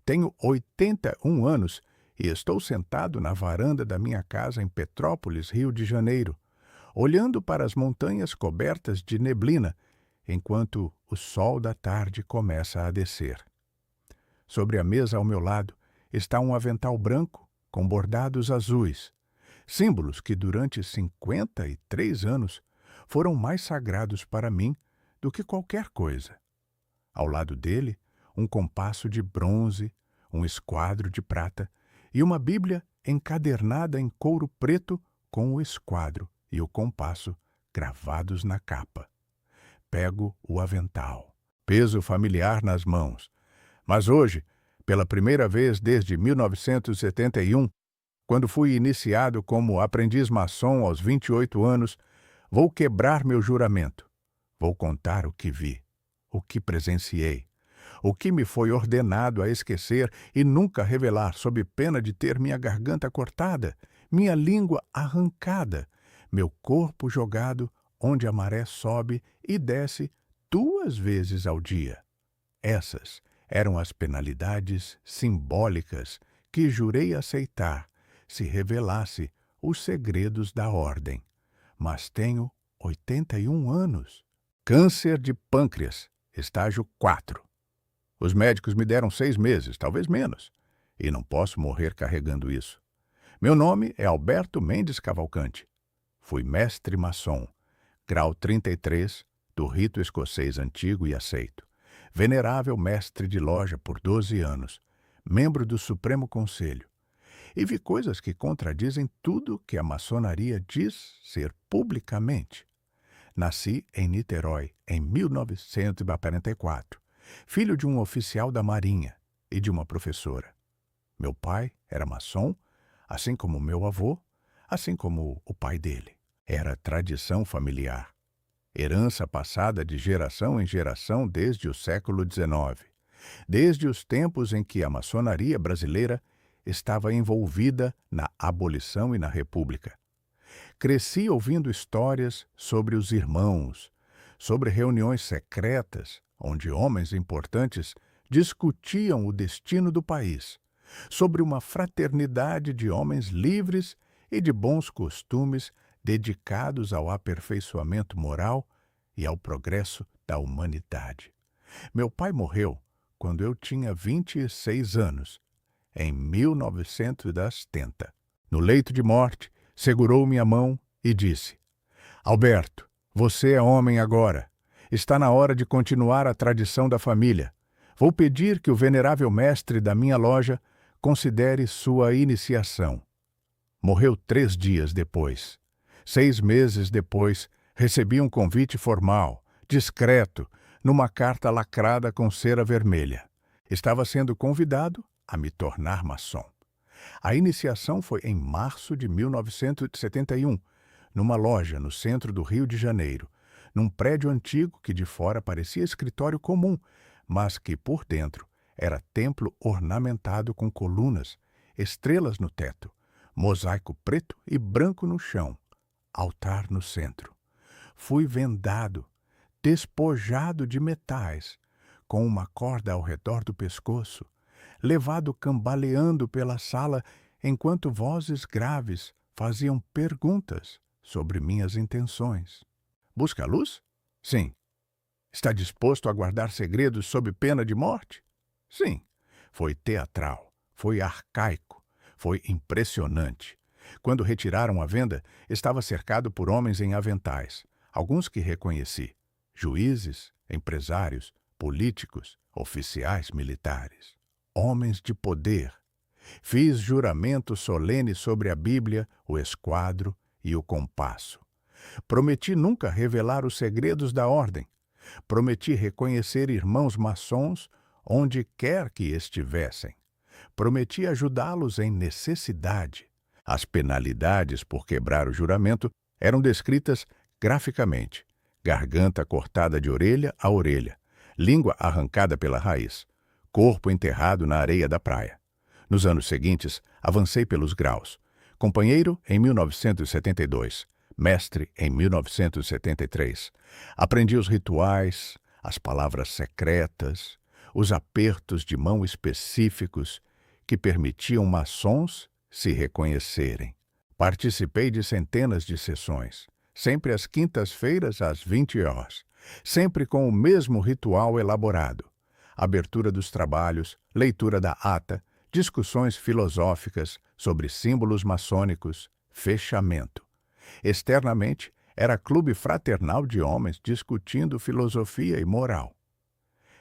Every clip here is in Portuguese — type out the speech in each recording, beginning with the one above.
Tenho 81 anos e estou sentado na varanda da minha casa em Petrópolis, Rio de Janeiro, olhando para as montanhas cobertas de neblina, enquanto o sol da tarde começa a descer. Sobre a mesa ao meu lado está um avental branco com bordados azuis, símbolos que durante 53 anos foram mais sagrados para mim do que qualquer coisa. Ao lado dele, um compasso de bronze, um esquadro de prata e uma Bíblia encadernada em couro preto com o esquadro e o compasso gravados na capa. Pego o avental, peso familiar nas mãos. Mas hoje, pela primeira vez desde 1971, quando fui iniciado como aprendiz maçom aos 28 anos, vou quebrar meu juramento. Vou contar o que vi, o que presenciei, o que me foi ordenado a esquecer e nunca revelar sob pena de ter minha garganta cortada, minha língua arrancada, meu corpo jogado onde a maré sobe e desce 2 vezes ao dia. Essas eram as penalidades simbólicas que jurei aceitar se revelasse os segredos da ordem. Mas tenho 81 anos. Câncer de pâncreas, estágio 4. Os médicos me deram 6 meses, talvez menos, e não posso morrer carregando isso. Meu nome é Alberto Mendes Cavalcante. Fui mestre maçom, grau 33, do rito escocês antigo e aceito. Venerável mestre de loja por 12 anos, membro do Supremo Conselho. E vi coisas que contradizem tudo que a maçonaria diz ser publicamente. Nasci em Niterói, em 1944, filho de um oficial da Marinha e de uma professora. Meu pai era maçom, assim como meu avô, assim como o pai dele. Era tradição familiar, herança passada de geração em geração desde o século XIX, desde os tempos em que a maçonaria brasileira estava envolvida na abolição e na república. Cresci ouvindo histórias sobre os irmãos, sobre reuniões secretas onde homens importantes discutiam o destino do país, sobre uma fraternidade de homens livres e de bons costumes dedicados ao aperfeiçoamento moral e ao progresso da humanidade. Meu pai morreu quando eu tinha 26 anos, em 1970. No leito de morte, segurou minha mão e disse: Alberto, você é homem agora. Está na hora de continuar a tradição da família. Vou pedir que o venerável mestre da minha loja considere sua iniciação. Morreu 3 dias depois. 6 meses depois, recebi um convite formal, discreto, numa carta lacrada com cera vermelha. Estava sendo convidado a me tornar maçom. A iniciação foi em março de 1971, numa loja no centro do Rio de Janeiro, num prédio antigo que de fora parecia escritório comum, mas que por dentro era templo ornamentado com colunas, estrelas no teto, mosaico preto e branco no chão, altar no centro. Fui vendado, despojado de metais, com uma corda ao redor do pescoço, levado cambaleando pela sala enquanto vozes graves faziam perguntas sobre minhas intenções. Busca a luz? Sim. Está disposto a guardar segredos sob pena de morte? Sim. Foi teatral, foi arcaico, foi impressionante. Quando retiraram a venda, estava cercado por homens em aventais, alguns que reconheci, juízes, empresários, políticos, oficiais militares, homens de poder. Fiz juramento solene sobre a Bíblia, o esquadro e o compasso. Prometi nunca revelar os segredos da ordem. Prometi reconhecer irmãos maçons onde quer que estivessem. Prometi ajudá-los em necessidade. As penalidades por quebrar o juramento eram descritas graficamente. Garganta cortada de orelha a orelha, língua arrancada pela raiz, corpo enterrado na areia da praia. Nos anos seguintes, avancei pelos graus. Companheiro em 1972, mestre em 1973. Aprendi os rituais, as palavras secretas, os apertos de mão específicos que permitiam maçons se reconhecerem. Participei de centenas de sessões, sempre às quintas-feiras às 20 horas, sempre com o mesmo ritual elaborado: abertura dos trabalhos, leitura da ata, discussões filosóficas sobre símbolos maçônicos, fechamento. Externamente, era clube fraternal de homens discutindo filosofia e moral.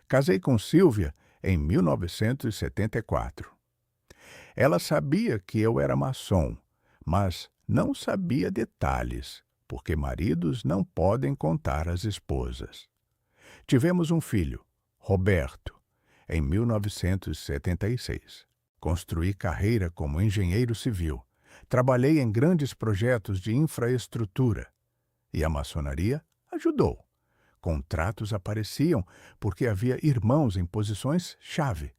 Casei com Silvia em 1974. Ela sabia que eu era maçom, mas não sabia detalhes, porque maridos não podem contar às esposas. Tivemos um filho, Roberto, em 1976. Construí carreira como engenheiro civil. Trabalhei em grandes projetos de infraestrutura. E a maçonaria ajudou. Contratos apareciam porque havia irmãos em posições-chave.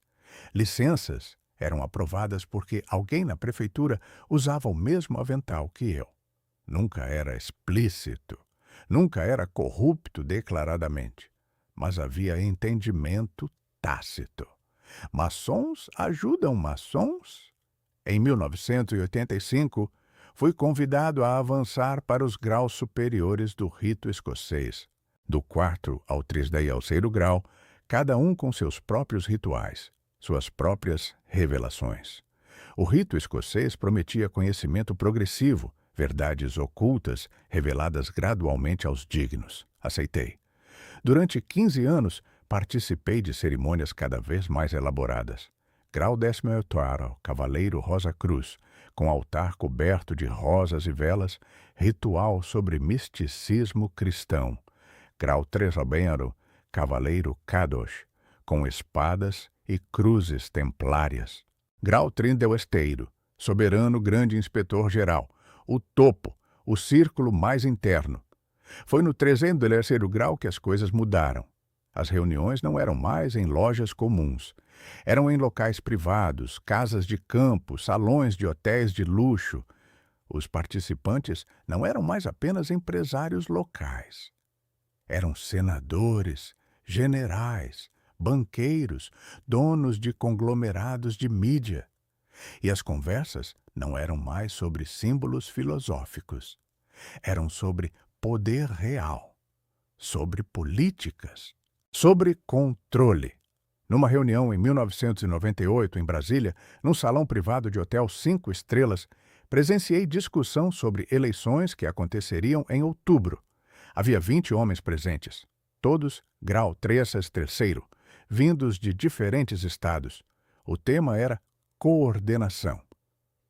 Licenças eram aprovadas porque alguém na prefeitura usava o mesmo avental que eu. Nunca era explícito, nunca era corrupto declaradamente, mas havia entendimento tácito. Maçons ajudam maçons? Em 1985, fui convidado a avançar para os graus superiores do rito escocês. Do 4º ao 33º grau, cada um com seus próprios rituais, suas próprias revelações. O rito escocês prometia conhecimento progressivo, verdades ocultas reveladas gradualmente aos dignos. Aceitei. Durante 15 anos, participei de cerimônias cada vez mais elaboradas. Grau 18º, Cavaleiro Rosa Cruz, com altar coberto de rosas e velas, ritual sobre misticismo cristão. Grau 3º, Cavaleiro Kadosh, com espadas e cruzes templárias. Grau 32º, Soberano Grande Inspetor-Geral, o topo, o círculo mais interno. Foi no 303º grau que as coisas mudaram. As reuniões não eram mais em lojas comuns. Eram em locais privados, casas de campo, salões de hotéis de luxo. Os participantes não eram mais apenas empresários locais. Eram senadores, generais, banqueiros, donos de conglomerados de mídia. E as conversas não eram mais sobre símbolos filosóficos. Eram sobre poder real, sobre políticas, sobre controle. Numa reunião em 1998, em Brasília, num salão privado de hotel 5 estrelas, presenciei discussão sobre eleições que aconteceriam em outubro. Havia 20 homens presentes, todos grau 3º, vindos de diferentes estados. O tema era coordenação.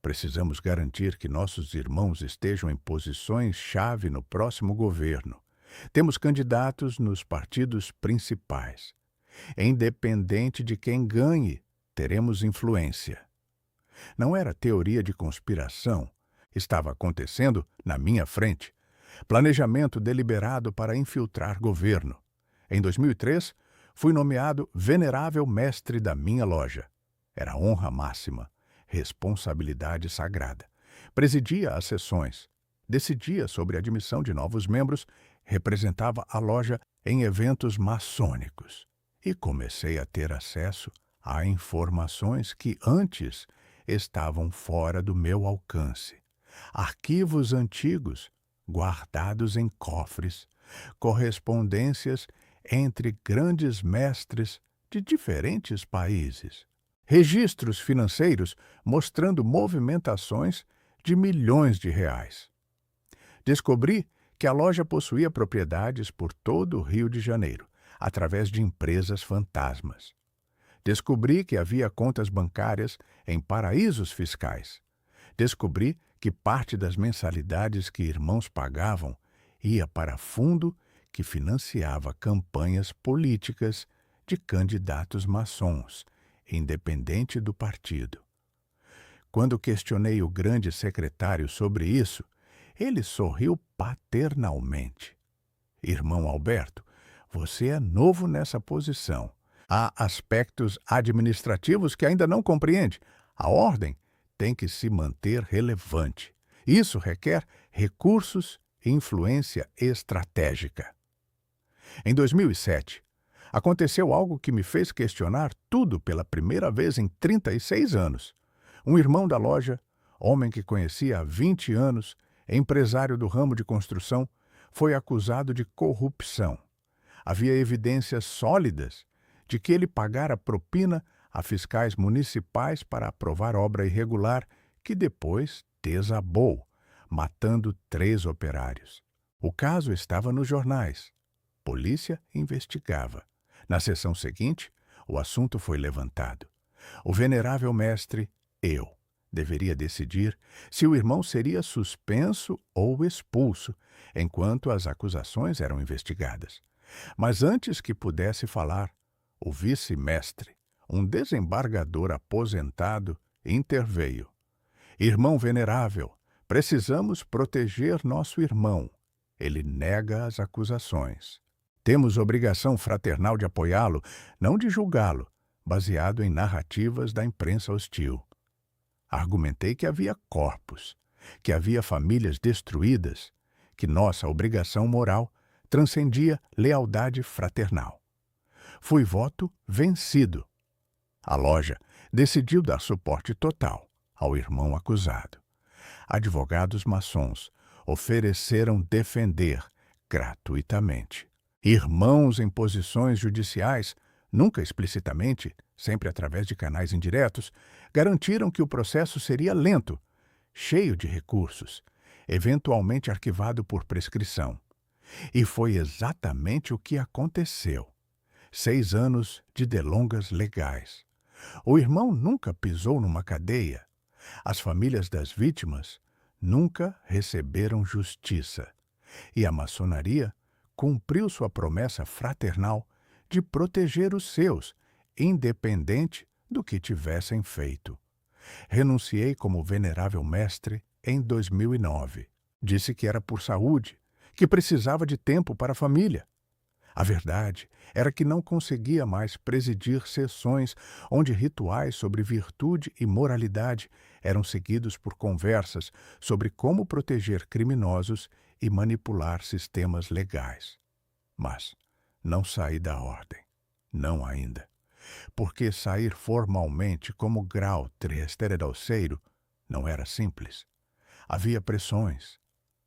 Precisamos garantir que nossos irmãos estejam em posições-chave no próximo governo. Temos candidatos nos partidos principais. Independente de quem ganhe, teremos influência. Não era teoria de conspiração. Estava acontecendo na minha frente. Planejamento deliberado para infiltrar governo. Em 2003, fui nomeado venerável mestre da minha loja. Era honra máxima, responsabilidade sagrada. Presidia as sessões, decidia sobre a admissão de novos membros, representava a loja em eventos maçônicos. E comecei a ter acesso a informações que antes estavam fora do meu alcance. Arquivos antigos, guardados em cofres, correspondências entre grandes mestres de diferentes países, registros financeiros mostrando movimentações de milhões de reais. Descobri que a loja possuía propriedades por todo o Rio de Janeiro, através de empresas fantasmas. Descobri que havia contas bancárias em paraísos fiscais. Descobri que parte das mensalidades que irmãos pagavam ia para fundo que financiava campanhas políticas de candidatos maçons, independente do partido. Quando questionei o grande secretário sobre isso, ele sorriu paternalmente. Irmão Alberto, você é novo nessa posição. Há aspectos administrativos que ainda não compreende. A ordem tem que se manter relevante. Isso requer recursos e influência estratégica. Em 2007, Aconteceu algo que me fez questionar tudo pela primeira vez em 36 anos. Um irmão da loja, homem que conhecia há 20 anos, empresário do ramo de construção, foi acusado de corrupção. Havia evidências sólidas de que ele pagara propina a fiscais municipais para aprovar obra irregular que depois desabou, matando 3 operários. O caso estava nos jornais. Polícia investigava. Na sessão seguinte, o assunto foi levantado. O venerável mestre, eu, deveria decidir se o irmão seria suspenso ou expulso, enquanto as acusações eram investigadas. Mas antes que pudesse falar, o vice-mestre, um desembargador aposentado, interveio. Irmão venerável, precisamos proteger nosso irmão. Ele nega as acusações. Temos obrigação fraternal de apoiá-lo, não de julgá-lo, baseado em narrativas da imprensa hostil. Argumentei que havia corpos, que havia famílias destruídas, que nossa obrigação moral transcendia lealdade fraternal. Fui voto vencido. A loja decidiu dar suporte total ao irmão acusado. Advogados maçons ofereceram defender gratuitamente. Irmãos em posições judiciais, nunca explicitamente, sempre através de canais indiretos, garantiram que o processo seria lento, cheio de recursos, eventualmente arquivado por prescrição. E foi exatamente o que aconteceu. 6 anos de delongas legais. O irmão nunca pisou numa cadeia. As famílias das vítimas nunca receberam justiça. E a maçonaria cumpriu sua promessa fraternal de proteger os seus, independente do que tivessem feito. Renunciei como venerável mestre em 2009. Disse que era por saúde, que precisava de tempo para a família. A verdade era que não conseguia mais presidir sessões onde rituais sobre virtude e moralidade eram seguidos por conversas sobre como proteger criminosos e manipular sistemas legais. Mas não saí da ordem. Não ainda. Porque sair formalmente como grau terceiro não era simples. Havia pressões,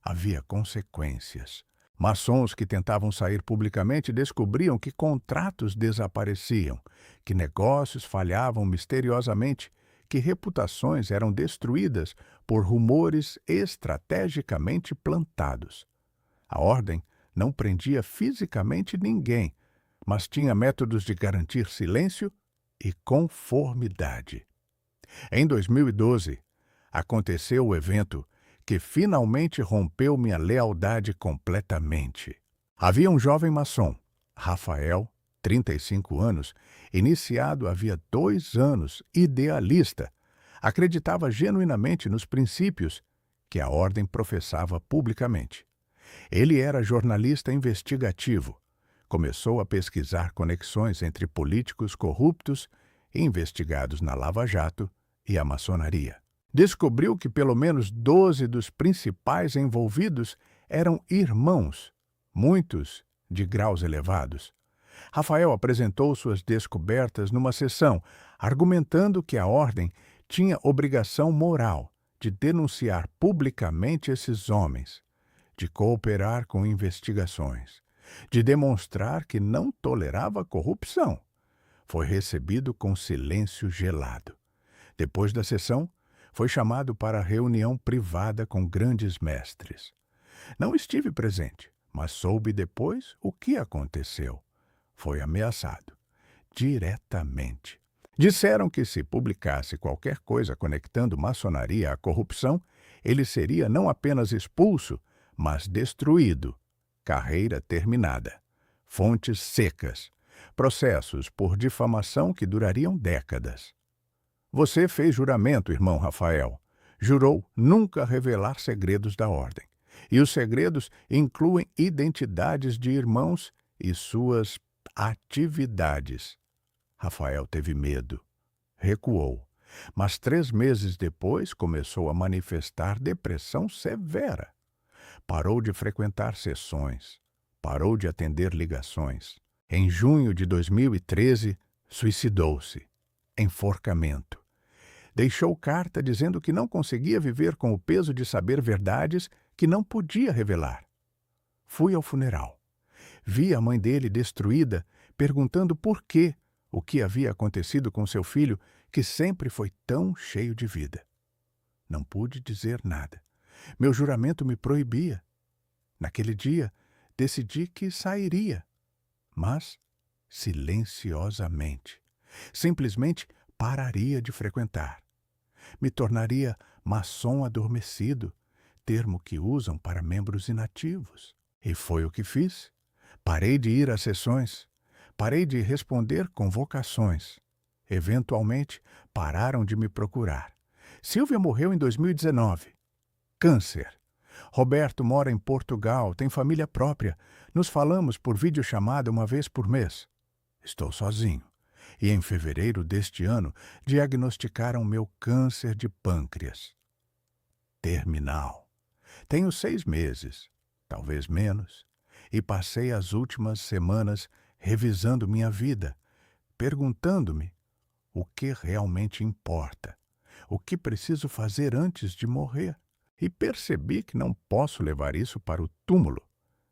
havia consequências. Maçons que tentavam sair publicamente descobriam que contratos desapareciam, que negócios falhavam misteriosamente, que reputações eram destruídas por rumores estrategicamente plantados. A ordem não prendia fisicamente ninguém, mas tinha métodos de garantir silêncio e conformidade. Em 2012, aconteceu o evento que finalmente rompeu minha lealdade completamente. Havia um jovem maçom, Rafael, 35 anos, iniciado havia 2 anos, idealista, acreditava genuinamente nos princípios que a ordem professava publicamente. Ele era jornalista investigativo. Começou a pesquisar conexões entre políticos corruptos investigados na Lava Jato e a maçonaria. Descobriu que pelo menos 12 dos principais envolvidos eram irmãos, muitos de graus elevados. Rafael apresentou suas descobertas numa sessão, argumentando que a ordem tinha obrigação moral de denunciar publicamente esses homens, de cooperar com investigações, de demonstrar que não tolerava corrupção. Foi recebido com silêncio gelado. Depois da sessão, foi chamado para reunião privada com grandes mestres. Não estive presente, mas soube depois o que aconteceu. Foi ameaçado, diretamente. Disseram que se publicasse qualquer coisa conectando maçonaria à corrupção, ele seria não apenas expulso, mas destruído. Carreira terminada. Fontes secas. Processos por difamação que durariam décadas. Você fez juramento, irmão Rafael. Jurou nunca revelar segredos da ordem. E os segredos incluem identidades de irmãos e suas atividades. Rafael teve medo. Recuou. Mas 3 meses depois começou a manifestar depressão severa. Parou de frequentar sessões. Parou de atender ligações. Em junho de 2013, suicidou-se. Enforcamento. Deixou carta dizendo que não conseguia viver com o peso de saber verdades que não podia revelar. Fui ao funeral. Vi a mãe dele destruída, perguntando por quê, o que havia acontecido com seu filho, que sempre foi tão cheio de vida. Não pude dizer nada. Meu juramento me proibia. Naquele dia, decidi que sairia, mas silenciosamente. Simplesmente pararia de frequentar. Me tornaria maçom adormecido, termo que usam para membros inativos. E foi o que fiz. Parei de ir às sessões. Parei de responder convocações. Eventualmente, pararam de me procurar. Silvia morreu em 2019. Câncer. Roberto mora em Portugal, tem família própria. Nos falamos por videochamada uma vez por mês. Estou sozinho. E em fevereiro deste ano, diagnosticaram meu câncer de pâncreas. Terminal. Tenho 6 meses, talvez menos, e passei as últimas semanas revisando minha vida, perguntando-me o que realmente importa, o que preciso fazer antes de morrer. E percebi que não posso levar isso para o túmulo.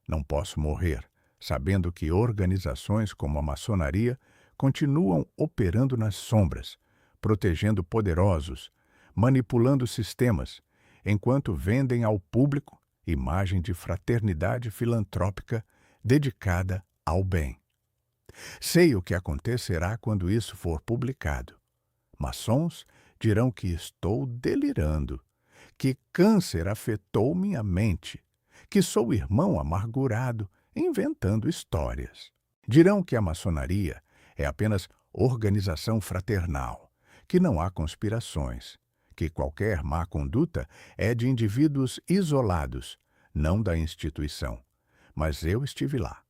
Não posso morrer, sabendo que organizações como a maçonaria continuam operando nas sombras, protegendo poderosos, manipulando sistemas, enquanto vendem ao público imagem de fraternidade filantrópica dedicada ao bem. Sei o que acontecerá quando isso for publicado. Maçons dirão que estou delirando, que câncer afetou minha mente, que sou irmão amargurado, inventando histórias. Dirão que a maçonaria é apenas organização fraternal, que não há conspirações, que qualquer má conduta é de indivíduos isolados, não da instituição. Mas eu estive lá.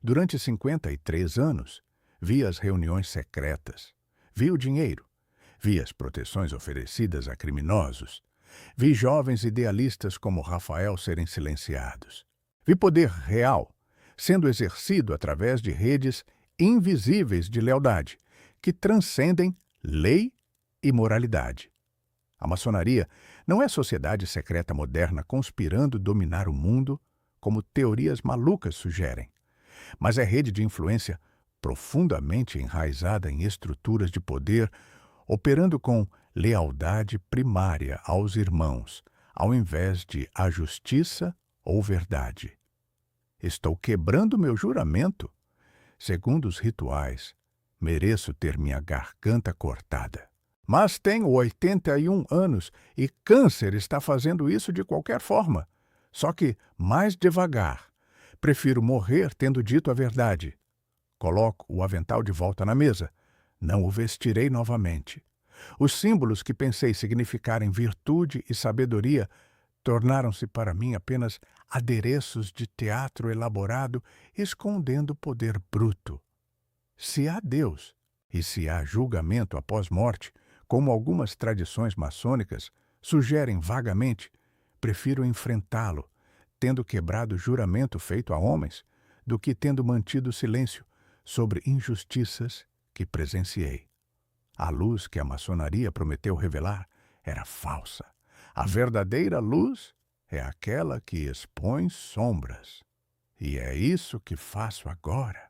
Durante 53 anos, vi as reuniões secretas, vi o dinheiro, vi as proteções oferecidas a criminosos, vi jovens idealistas como Rafael serem silenciados. Vi poder real sendo exercido através de redes invisíveis de lealdade, que transcendem lei e moralidade. A maçonaria não é sociedade secreta moderna conspirando dominar o mundo, como teorias malucas sugerem, mas é rede de influência profundamente enraizada em estruturas de poder, operando com lealdade primária aos irmãos, ao invés de a justiça ou verdade. Estou quebrando meu juramento. Segundo os rituais, mereço ter minha garganta cortada. Mas tenho 81 anos e câncer está fazendo isso de qualquer forma, só que mais devagar. Prefiro morrer tendo dito a verdade. Coloco o avental de volta na mesa. Não o vestirei novamente. Os símbolos que pensei significarem virtude e sabedoria tornaram-se para mim apenas adereços de teatro elaborado escondendo poder bruto. Se há Deus e se há julgamento após morte, como algumas tradições maçônicas sugerem vagamente, prefiro enfrentá-lo, tendo quebrado o juramento feito a homens, do que tendo mantido silêncio sobre injustiças que presenciei. A luz que a maçonaria prometeu revelar era falsa. A verdadeira luz é aquela que expõe sombras. E é isso que faço agora.